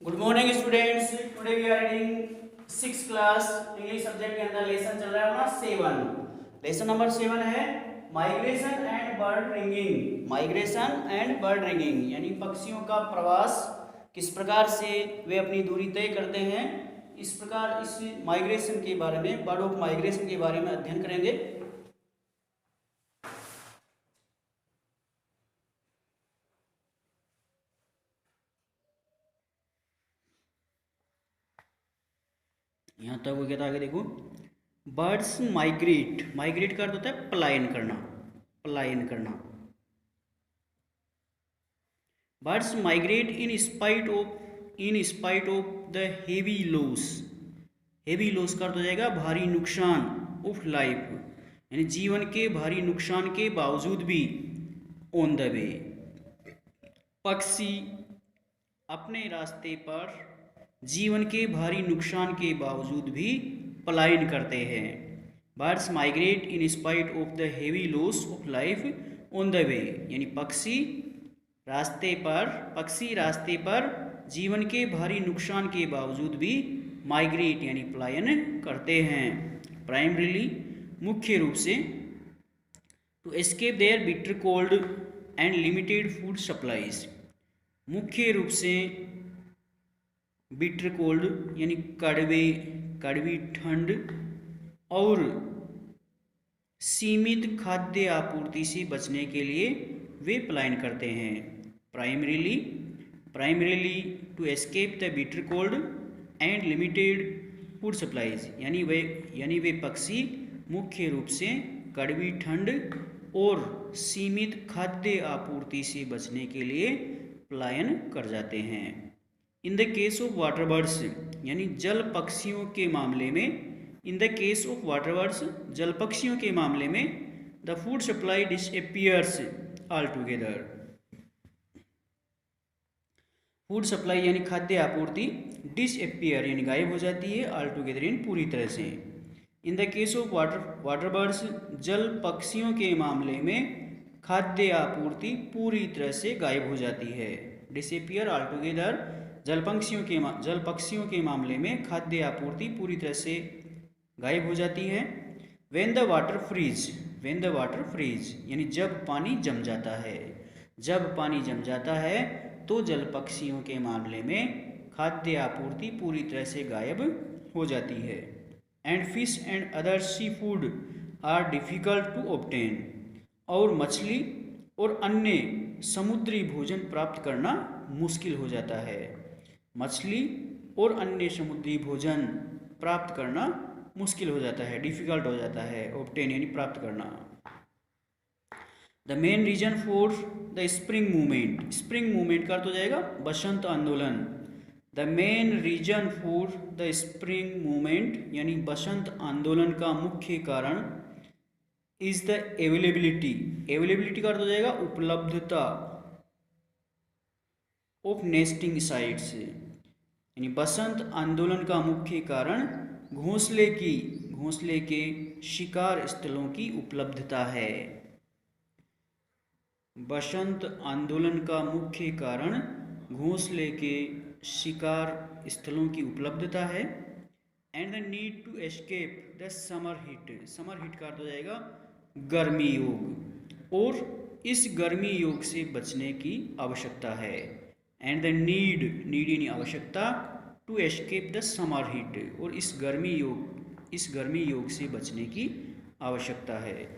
Good morning students. Today we are reading 6th class English subject के अंदर lesson चल रहा है अपना 7। लेसन नंबर 7 है migration and bird ringing. Migration and bird ringing यानी पक्षियों का प्रवास, किस प्रकार से वे अपनी दूरी तय करते हैं, इस प्रकार इस माइग्रेशन के बारे में, बर्ड ऑफ माइग्रेशन के बारे में अध्ययन करेंगे। यहाँ तक वो कहता है, आगे देखो, बर्ड्स माइग्रेट। माइग्रेट का अर्थ होता है पलायन करना, पलायन करना। Birds migrate in spite of the heavy loss. Heavy loss का अर्थ हो जाएगा भारी नुकसान, ऑफ लाइफ यानी जीवन के भारी नुकसान के बावजूद भी, ऑन द वे। पक्षी अपने रास्ते पर जीवन के भारी नुकसान के बावजूद भी पलायन करते हैं। Birds migrate in spite of the heavy loss of life on the way यानी पक्षी रास्ते पर जीवन के भारी नुकसान के बावजूद भी माइग्रेट यानी पलायन करते हैं। प्राइमरीली मुख्य रूप से to escape their bitter cold and limited food supplies. मुख्य रूप से बिटर कोल्ड यानी कड़वी ठंड और सीमित खाद्य आपूर्ति से बचने के लिए वे पलायन करते हैं। Primarily to escape the bitter cold and limited food supplies यानी वे पक्षी मुख्य रूप से कड़वी ठंड और सीमित खाद्य आपूर्ति से बचने के लिए पलायन कर जाते हैं। In the case of water birds यानी जल पक्षियों के मामले में, in the case of water birds जल पक्षियों के मामले में, the food supply disappears all together. Food supply यानी खाद्य आपूर्ति, डिसअपियर यानी गायब हो जाती है, ऑल टुगेदर यानी पूरी तरह से। In the case of water birds जल पक्षियों के मामले में खाद्य आपूर्ति पूरी तरह से गायब हो जाती है। डिसअपियर ऑल टुगेदर जल पक्षियों के मामले में खाद्य आपूर्ति पूरी तरह से गायब हो जाती है। व्हेन द वाटर फ्रीज यानी जब पानी जम जाता है। जब पानी जम जाता है तो जल पक्षियों के मामले में खाद्य आपूर्ति पूरी तरह से गायब हो जाती है। And fish and other sea food are difficult to obtain और मछली और अन्य समुद्री भोजन प्राप्त करना मुश्किल हो जाता है। मछली और अन्य समुद्री भोजन प्राप्त करना मुश्किल हो जाता है, डिफ़िकल्ट हो जाता है, ऑब्टेन यानी प्राप्त करना। The main reason for the spring movement का अर्थ हो जाएगा बसंत आंदोलन। The main reason for the spring movement यानी बसंत आंदोलन का मुख्य कारण इज द एवेलेबिलिटी का अर्थ हो जाएगा उपलब्धता, ऑफ नेस्टिंग साइट्स यानी बसंत आंदोलन का मुख्य कारण घोंसले के शिकार स्थलों की उपलब्धता है। बसंत आंदोलन का मुख्य कारण घोंसले के शिकार स्थलों की उपलब्धता है। And the need to escape the summer heat का अर्थ हो जाएगा गर्मी योग, और इस गर्मी योग से बचने की आवश्यकता है। एंड द नीड यानी आवश्यकता, to escape the summer heat और इस गर्मी योग से बचने की आवश्यकता है।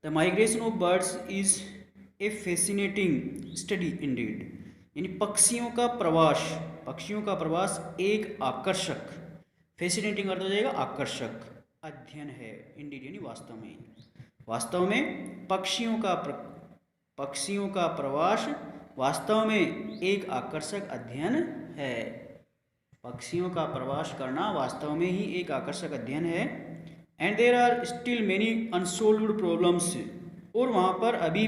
The migration of birds is a fascinating study indeed यानी पक्षियों का प्रवास एक आकर्षक, फैसिनेटिंग अर्थ हो जाएगा आकर्षक, अध्ययन है। इंडीड यानी वास्तव में पक्षियों का प्रवास वास्तव में एक आकर्षक अध्ययन है। पक्षियों का प्रवास करना वास्तव में ही एक आकर्षक अध्ययन है। And there are still many unsolved problems और वहाँ पर अभी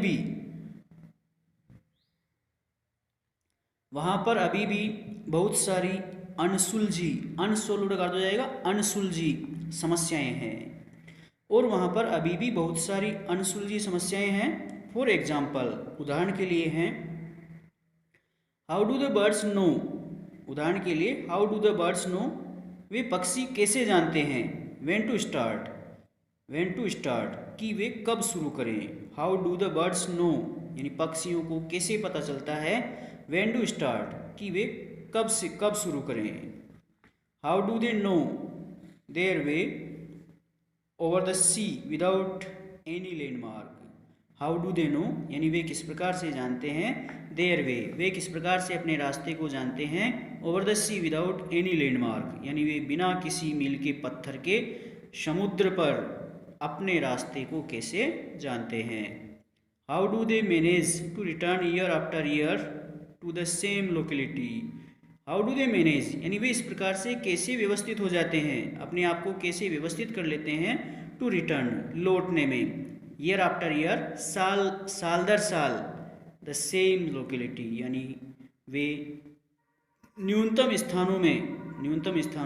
भी बहुत सारी अनसॉल्व्ड का अर्थ हो जाएगा अनसुलझी समस्याएं हैं, और वहाँ पर अभी भी बहुत सारी अनसुलझी समस्याएं हैं। फॉर एग्जाम्पल, उदाहरण के लिए हैं, how do the birds know, उदाहरण के लिए how do the birds know, वे पक्षी कैसे जानते हैं, व्हेन टू स्टार्ट, कि वे कब शुरू करें, how do the birds know यानी पक्षियों को कैसे पता चलता है, व्हेन टू स्टार्ट कि वे कब शुरू करें, how do they know their way over the sea without any landmark, how do they know यानी वे किस प्रकार से जानते हैं, देयर वे किस प्रकार से अपने रास्ते को जानते हैं, over the sea without any landmark यानी वे बिना किसी मील के पत्थर के समुद्र पर अपने रास्ते को कैसे जानते हैं, how do they manage to return year after year to the same locality, how do they manage यानी वे इस प्रकार से कैसे व्यवस्थित हो जाते हैं, अपने आप को कैसे व्यवस्थित कर लेते हैं, टू रिटर्न लौटने में, ईयर आफ्टर ईयर साल दर साल, द सेम लोकेलिटी यानी वे न्यूनतम स्थानों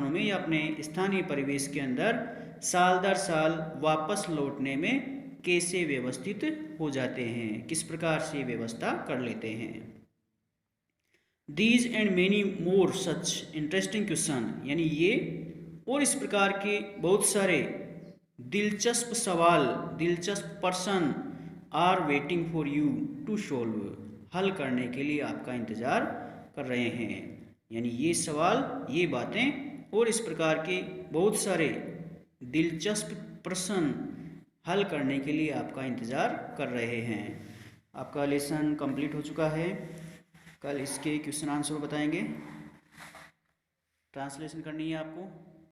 में या अपने स्थानीय परिवेश के अंदर साल दर साल वापस लौटने में कैसे व्यवस्थित हो जाते हैं, किस प्रकार से व्यवस्था कर लेते हैं। These and many more such interesting question यानी ये और इस प्रकार के बहुत सारे दिलचस्प सवाल, दिलचस्प प्रश्न are waiting for you to solve, हल करने के लिए आपका इंतज़ार कर रहे हैं, यानी ये सवाल, ये बातें और इस प्रकार के बहुत सारे दिलचस्प प्रश्न हल करने के लिए आपका इंतज़ार कर रहे हैं। आपका लेसन कंप्लीट हो चुका है, कल इसके क्वेश्चन आंसर बताएंगे, ट्रांसलेशन करनी है आपको।